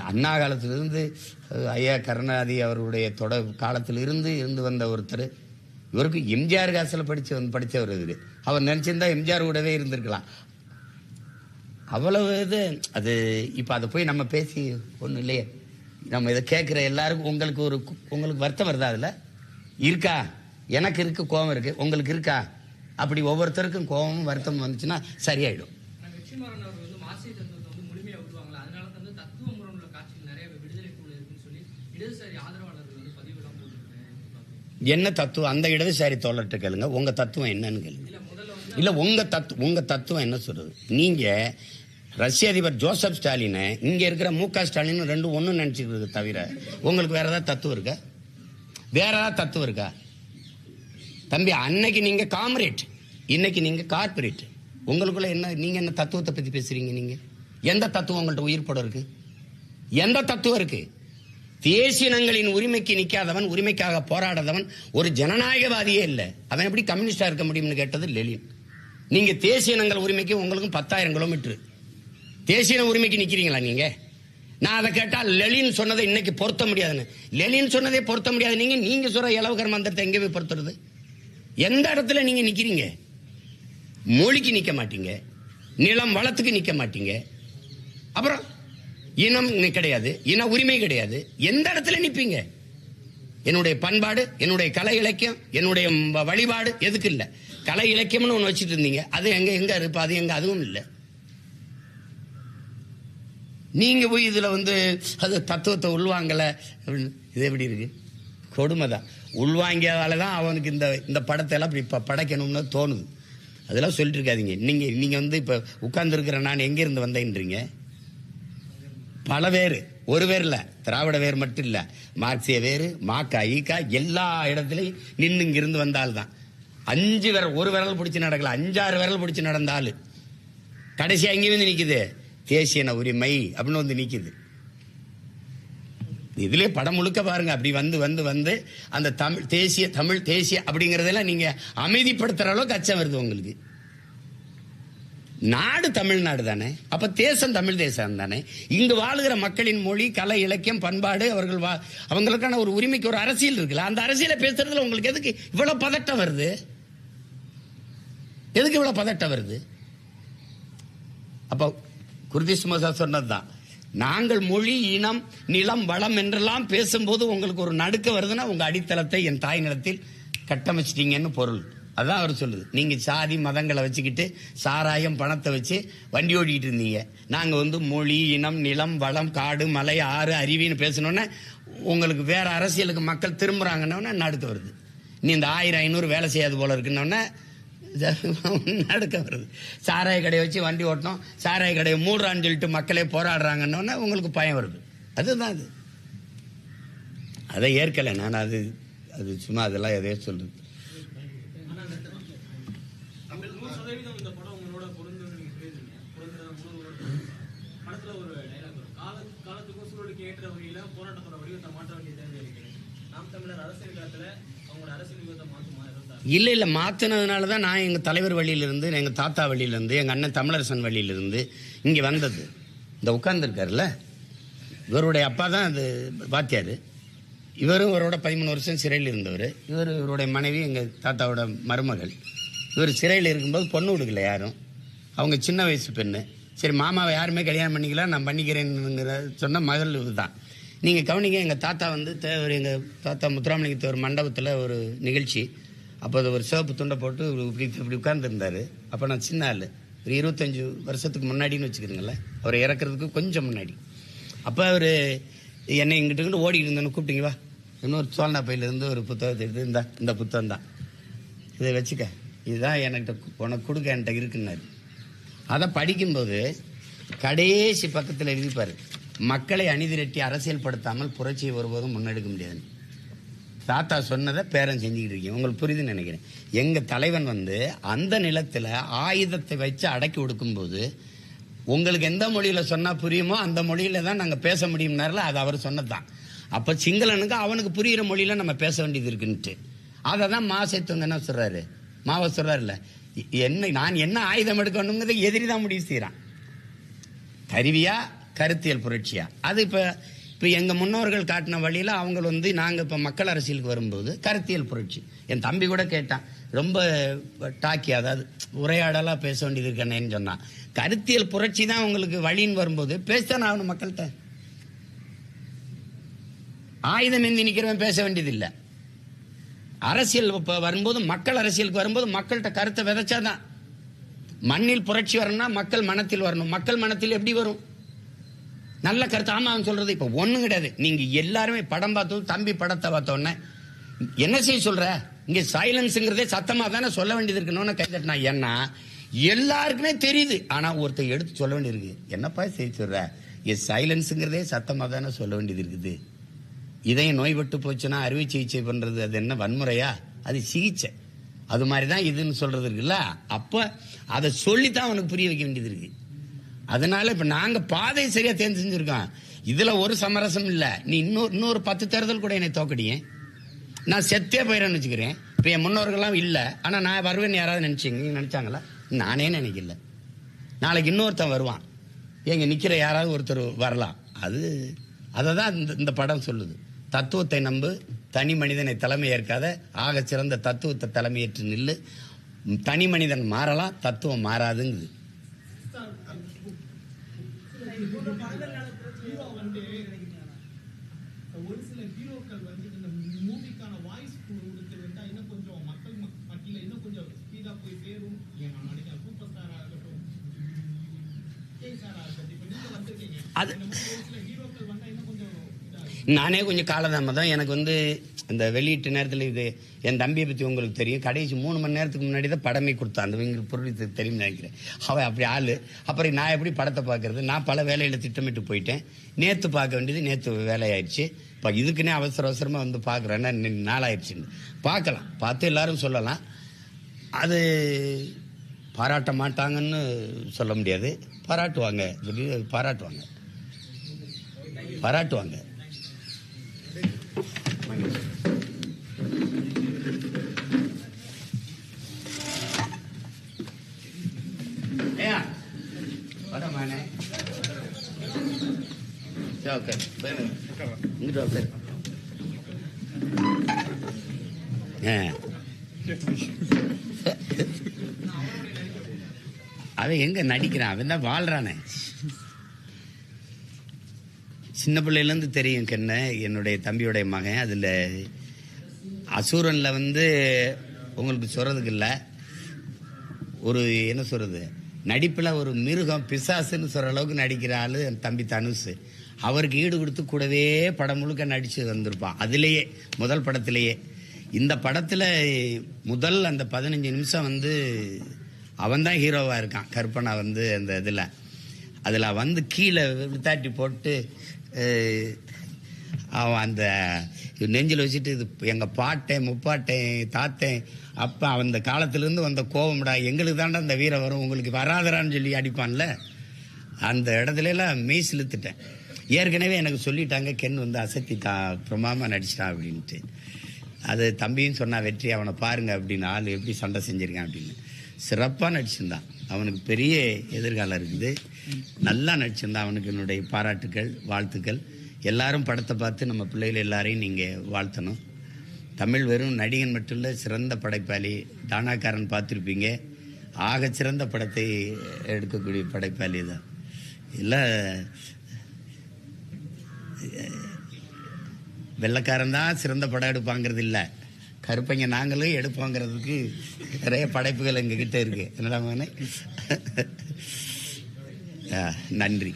அண்ணா காலத்திலிருந்து ஐயா கருணாநிதி அவருடைய காலத்திலிருந்து வந்த ஒருத்தர், இவருக்கு எம்ஜிஆர் காசில் படித்தவர் இவரு. அவர் நினைச்சிருந்தா எம்ஜிஆர் கூடவே இருந்திருக்கலாம். அவ்வளவு இது அது. இப்போ அதை போய் நம்ம பேசி ஒன்றும் இல்லையே. நம்ம இதை கேட்குற எல்லாருக்கும் உங்களுக்கு வருத்தம் வருதா? அதில் இருக்கா? எனக்கு இருக்கு, கோபம் இருக்கு, உங்களுக்கு இருக்கா? அப்படி ஒவ்வொருத்தருக்கும் கோபமும் வருத்தம் வந்துச்சுன்னா சரியாயிடும். என்ன தத்துவம்? அந்த இடதுசாரி தோழர்கிட்ட கேளுங்க, உங்க தத்துவம் என்னன்னு கேளுங்க. இல்ல உங்க தத்துவம் என்ன சொல்றது? நீங்க ரஷ்ய அதிபர் ஜோசப் ஸ்டாலினை இங்க இருக்கிற முக ஸ்டாலின் 2 ஒண்ணு நினைச்சுக்கிறது தவிர உங்களுக்கு வேற ஏதாவது தத்துவம் இருக்கா? வேற ஏதாவது தத்துவம் இருக்கா? தம்பி, அன்னைக்கு நீங்க காம்ரேட், இன்னைக்கு நீங்க கார்பரேட். உங்களுக்குள்ள என்ன, நீங்க என்ன தத்துவத்தை பத்தி பேசுறீங்க? நீங்க எந்த தத்துவம் உங்கள்கிட்ட உயிர் படம் இருக்கு? எந்த தத்துவம் இருக்கு? தேசியனங்களின் உரிமைக்கு நிக்காதவன், உரிமைக்காக போராடாதவன் ஒரு ஜனநாயகவாதியே இல்லை. அவன் எப்படி கம்யூனிஸ்டா இருக்க முடியும்னு கேட்டது லெனின். நீங்க தேசியனங்கள் உரிமைக்கு உங்களுக்கும் 10,000 கிலோமீட்டர். தேசிய உரிமைக்கு நிக்கிறீங்களா நீங்க? நான் அதை கேட்டால் லெனின் சொன்னதை இன்னைக்கு பொருத்த முடியாதுன்னு. லெனின் சொன்னதே பொருத்த முடியாது. நீங்க சொல்ற இலவகர் மந்திரத்தை எங்கே போய் பொருத்துறது? எந்த இடத்துல நீங்க நிக்கிறீங்க? மொழிக்கு நிக்க மாட்டீங்க, நிலம் வளத்துக்கு நிக்க மாட்டீங்க, அப்புறம் இனம் கிடையாது, இன உரிமை கிடையாது. எந்த இடத்துல நிப்பீங்க? என்னுடைய பண்பாடு, என்னுடைய கலை இலக்கியம், என்னுடைய வழிபாடு எதுக்கு இல்லை? கலை இலக்கியம்னு ஒன்று வச்சுட்டு இருந்தீங்க, அது எங்க இருப்ப? அது எங்க? அதுவும் இல்லை. நீங்க போய் இதுல அது தத்துவத்தை உள்வாங்கல அப்படின்னு, இது எப்படி இருக்கு? கொடுமைதான். உள்வாங்கியதாலதான் அவனுக்கு இந்த படத்தை எல்லாம் இப்படி படைக்கணும்னு தோணுது. அதெல்லாம் சொல்லிட்டு இருக்காதீங்க. நீங்க இப்ப உட்கார்ந்து இருக்கிற நான் எங்க இருந்து வந்தேன்றீங்க? பல வேறு, ஒரு வேறு இல்ல, திராவிட வேறு மட்டும் இல்ல, மார்க்சிய வேறு, மாக்கா ஈக்கா எல்லா இடத்துலையும் நின்று இங்கிருந்து வந்தால்தான். 5 விரல், ஒரு விரல் பிடிச்சி நடக்கல, 5-6 விரல் பிடிச்சி நடந்தாலும் கடைசி அங்கே நிக்குது தேசிய உரிமை அப்படின்னு நிக்குது. இதுலயே படம் முழுக்க பாருங்க. அப்படி வந்து அந்த தமிழ் தேசிய அப்படிங்கறதெல்லாம் நீங்க அமைதிப்படுத்துற அளவுக்கு அச்சம் வருது உங்களுக்கு. நாடு தமிழ்நாடு தானே, அப்ப தேசம் தமிழ் தேசம் தானே. இங்கு வாழுகிற மக்களின் மொழி, கலை, இலக்கியம், பண்பாடு, அவங்களுக்கான ஒரு உரிமைக்கு ஒரு அரசியல் இருக்குல்ல. அந்த அரசியலை பேசுறதுல உங்களுக்கு எதுக்கு இவ்வளவு பதட்டம் வருது? எதுக்கு இவ்வளவு பதட்டம் வருது? அப்ப குருதி சுமசா சொன்னதுதான், நாங்கள் மொழி, இனம், நிலம், வளம் என்றெல்லாம் பேசும்போது உங்களுக்கு ஒரு நடுக்க வருதுன்னா உங்க அடித்தளத்தை என் தாய் நிலத்தில் கட்டமைச்சிட்டீங்கன்னு பொருள். அதான் அவர் சொல்லுது. நீங்க சாதி மதங்களை வச்சுக்கிட்டு சாராயம் பணத்தை வச்சு வண்டி ஓடிக்கிட்டு இருந்தீங்க. நாங்க மொழி, இனம், நிலம், வளம், காடு, மலை, ஆறு, அருவின்னு பேசணும்னா உங்களுக்கு வேற அரசியலுக்கு மக்கள் திரும்புறாங்கன்னு நடுக்க வருது. நீ இந்த 1000-500 வேலை செய்யாது போல இருக்குன்னொன்னே நடுக்க வருது. சாராய கடையை வச்சு வண்டி ஓட்டணும், சாராய கடையை மூடுறான்னு சொல்லிட்டு மக்களே போராடுறாங்கன்னு உங்களுக்கு பயம் வருது. அதுதான் அது. அதை ஏற்கலை நான். அது சும்மா அதெல்லாம் எதையோ சொல்றது. இல்ல மாத்தினதுனாலதான் நான் எங்க தலைவர் வழியிலிருந்து, எங்க தாத்தா வழியிலிருந்து, எங்க அண்ணன் தமிழரசன் வழியிலிருந்து இங்க வந்தது. இந்த உட்கார்ந்து இருக்காருல்ல, இவருடைய அப்பா தான் அது வாத்தியாரு. இவரும் இவரோட 13 வருஷம் சிறையில் இருந்தவர். இவருடைய மனைவி எங்க தாத்தாவோட மருமகள். இவர் சிறையில் இருக்கும்போது பொண்ணு கொடுக்கல யாரும். அவங்க சின்ன வயசு பெண்ணு. சரி மாமாவை யாருமே கல்யாணம் பண்ணிக்கல, நான் பண்ணிக்கிறேன்னு சொன்ன மகள் இதுதான். நீங்க கவனிங்க, எங்க தாத்தா எங்க தாத்தா முத்துராமலிங்க ஒரு மண்டபத்தில் ஒரு நிகழ்ச்சி. அப்போ அது ஒரு சிவப்பு துண்டை போட்டு இப்படி உட்கார்ந்துருந்தாரு. அப்போ நான் சின்ன ஆள், ஒரு 25 வருஷத்துக்கு முன்னாடின்னு வச்சுக்கிறீங்களேன், அவர் இறக்குறதுக்கு கொஞ்சம் முன்னாடி. அப்போ அவர் என்னை இங்கிட்டு ஓடிக்கிட்டு இருந்தேன்னு கூப்பிட்டீங்க, வா இன்னொரு சோழனா பையிலிருந்து ஒரு புத்தகத்தை எடுத்து, இந்த புத்தகம் தான், இதை வச்சுக்க, இதுதான் என்கிட்ட உனக்கு கொடுக்க என்கிட்ட இருக்குன்னாரு. அதை படிக்கும்போது கடைசி பக்கத்தில் எழுதிப்பாரு, மக்களை அணிதிரட்டி அரசியல் படுத்தாமல் புரட்சியை ஒருபோதும் முன்னெடுக்க முடியாது. தாத்தா சொன்னதை பேரன் செஞ்சுக்கிட்டு இருக்கீங்க. உங்களுக்கு புரியுதுன்னு நினைக்கிறேன். எங்க தலைவன் அந்த நிலத்துல ஆயுதத்தை வச்சு அடக்கி ஒடுக்கும்போது உங்களுக்கு எந்த மொழியில சொன்னா புரியுமோ அந்த மொழியில தான் நாங்க பேச முடியும்னால அது அவர் சொன்னதுதான். அப்ப சிங்களனுக்கு அவனுக்கு புரியுற மொழியில நம்ம பேச வேண்டியது இருக்குன்ட்டு அதை தான் மாசத்துவங்க என்ன சொல்றாரு, மாவ சொல்றாருல்ல, நான் என்ன ஆயுதம் எடுக்கணுங்கிறத எதிரி தான் முடிவு செய்யறான். கருவியா கருத்தியல் புரட்சியா? அது இப்ப எங்க முன்னோர்கள் காட்டின வழியில அவங்க நாங்க இப்ப மக்கள் அரசியலுக்கு வரும்போது கருத்தியல் புரட்சி. என் தம்பி கூட கேட்டான், ரொம்ப டாக்கி, அதாவது உரையாடலா பேச வேண்டியது இருக்கேன்னு சொன்னான். கருத்தியல் புரட்சி தான் உங்களுக்கு வழின்னு வரும்போது பேசத்தான் ஆகணும் மக்கள்கிட்ட. ஆயுதம் ஏந்தி நிக்கிறவன் பேச வேண்டியது இல்லை. அரசியல் வரும்போது, மக்கள் அரசியலுக்கு வரும்போது மக்கள்கிட்ட கருத்தை விதைச்சாதான். மண்ணில் புரட்சி வரணும்னா மக்கள் மனத்தில் வரணும். மக்கள் மனத்தில் எப்படி வரும்? நல்ல கருத்து. ஆமா அவன் சொல்றது இப்ப ஒண்ணும் கிடையாது. நீங்க எல்லாருமே படம் பார்த்தோம், தம்பி படத்தை பார்த்தோன்னே என்ன செய்ய சொல்ற, இங்க சைலன்ஸ்ங்கிறதே சத்தமா தானே சொல்ல வேண்டியது இருக்குன்னு கை தட்டினா. ஏன்னா எல்லாருக்குமே தெரியுது, ஆனா ஒருத்தர் எடுத்து சொல்ல வேண்டியிருக்கு. என்னப்பா செய்ய சொல்ற, சைலன்ஸுங்கிறதே சத்தமா தானே சொல்ல வேண்டியது இருக்குது. இதயம் நோய்பட்டு போச்சுன்னா அறுவை சிகிச்சை பண்றது அது என்ன வன்முறையா? அது சிகிச்சை. அது மாதிரிதான் இதுன்னு சொல்றது இருக்குல்ல. அப்ப அதை சொல்லித்தான் அவனுக்கு புரிய வைக்க வேண்டியது இருக்கு. அதனால இப்ப நாங்க பாதை சரியா தேர்ந்து செஞ்சிருக்கோம். இதுல ஒரு சமரசம் இல்ல. நீ இன்னொரு 10 தேர்தல் கூட என்னை தோக்கடியே, நான் செத்தே போயிடறேன்னு வச்சுக்கிறேன். இப்ப என் முன்னோர்கள்லாம் இல்ல, ஆனா நான் வருவேன்னு யாராவது நினைச்சாங்களா? நானே நினைக்கல. நாளைக்கு இன்னொருத்தன் வருவான், எங்க நிக்கிற யாராவது ஒருத்தர் வரலாம். அததான் இந்த படம் சொல்லுது. தத்துவத்தை நம்பு, தனி மனிதனை தலைமை ஏற்காத, ஆக சிறந்த தத்துவத்தை தலைமையேற்று நில்லு. தனி மனிதன் மாறலாம், தத்துவம் மாறாதுங்குது. ஒரு சில ஹீரோக்கள் இந்த மூவிக்கான வாய்ஸ் கொடுத்துருந்தா இன்னும் கொஞ்சம் மக்கள் மத்தியில இன்னும் கொஞ்சம் ஸ்பீடா போய் சேரும். நான் நினைக்கிறேன் சூப்பர் ஸ்டாரா இருக்கட்டும், விஜய் சாரா இருக்கட்டும், இப்ப நீங்க வந்திருக்கீங்க, ஹீரோக்கள் வந்தா இன்னும் கொஞ்சம் நானே கொஞ்சம் காலதாமதம். எனக்கு வந்து இந்த வெளியீட்டு நேரத்தில் இது என் தம்பியை பற்றி உங்களுக்கு தெரியும். கடைசி 3 மணி நேரத்துக்கு முன்னாடி தான் படமே கொடுத்தான். அந்த இவங்களுக்கு பொருள் தெரியும்னு நினைக்கிறேன். அவன் அப்படி ஆள். அப்புறம் நான் எப்படி படத்தை பார்க்கறது? நான் பல வேலையில் திட்டமிட்டு போயிட்டேன். நேற்று பார்க்க வேண்டியது நேற்று வேலையாயிடுச்சு. இப்போ இதுக்குன்னே அவசரமாக வந்து பார்க்குறேன்னா நாளாயிடுச்சுன்னு பார்க்கலாம். பார்த்து எல்லாரும் சொல்லலாம். அது பாராட்ட மாட்டாங்கன்னு சொல்ல முடியாது. பாராட்டுவாங்க. பாராட்டுவாங்க. வரமானே ஓகே இங்கிட்டு ஓகே. அவன் எங்க நடிக்கிறான்? அவன் தான் வாழ்றானே. சின்ன பிள்ளையிலேருந்து தெரியும் கண்ண. என்னுடைய தம்பியுடைய மகன் அதில் அசூரனில் வந்து உங்களுக்கு சொல்கிறதுக்கு இல்லை, ஒரு என்ன சொல்கிறது, நடிப்பில் ஒரு மிருகம் பிசாசுன்னு சொல்கிற அளவுக்கு நடிக்கிற ஆள் என் தம்பி தனுஷ். அவருக்கு ஈடு கொடுத்து கூடவே படம் முழுக்க நடித்து வந்திருப்பான். அதிலேயே முதல் படத்திலேயே. இந்த படத்தில் முதல் அந்த 15 நிமிஷம் வந்து அவன்தான் ஹீரோவாக இருக்கான். கற்பனா வந்து அந்த இதில் அதில் வந்து கீழே வித்தாட்டி போட்டு அவன் அந்த நெஞ்சில் வச்சுட்டு இது எங்கள் பாட்டேன் முப்பாட்டேன் தாத்தேன் அப்போ அந்த காலத்திலேருந்து வந்த கோபம்டா, எங்களுக்கு தாண்டா அந்த வீரம் வரும், உங்களுக்கு வராதரான்னு சொல்லி அடிப்பான்ல. அந்த இடத்துலலாம் மெய் சிலுத்துட்டேன். ஏற்கனவே எனக்கு சொல்லிட்டாங்க கென் வந்து அசத்திட்டான், பிரமாமா நடிச்சிட்டான் அப்படின்ட்டு. அது தம்பியும் சொன்னா, வெற்றி அவனை பாருங்க அப்படின்னு, ஆள் எப்படி சண்டை செஞ்சிருக்கான் அப்படின்னு. சிறப்பாக நடிச்சிருந்தான். அவனுக்கு பெரிய எதிர்காலம் இருக்குது. நல்லா நடிச்சிருந்தான். அவனுக்கு என்னுடைய பாராட்டுக்கள், வாழ்த்துக்கள். எல்லாரும் படத்தை பார்த்து நம்ம பிள்ளைகள் எல்லாரையும் நீங்கள் வாழ்த்தணும். தமிழ் வெறும் நடிகன் மட்டும் இல்லை, சிறந்த படைப்பாளி. டானாக்காரன் பார்த்துருப்பீங்க. ஆக சிறந்த படத்தை எடுக்கக்கூடிய படைப்பாளி தான். எல்லாம் வெள்ளைக்காரன் தான் சிறந்த படம் எடுப்பாங்கிறது இல்லை, கருப்பைங்க நாங்களும் எடுப்போங்கிறதுக்கு நிறைய படைப்புகள் எங்ககிட்ட இருக்கு. என்னடா நன்றி.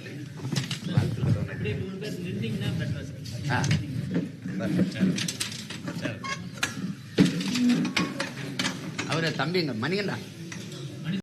அவரை தம்பிங்க மணிகண்டா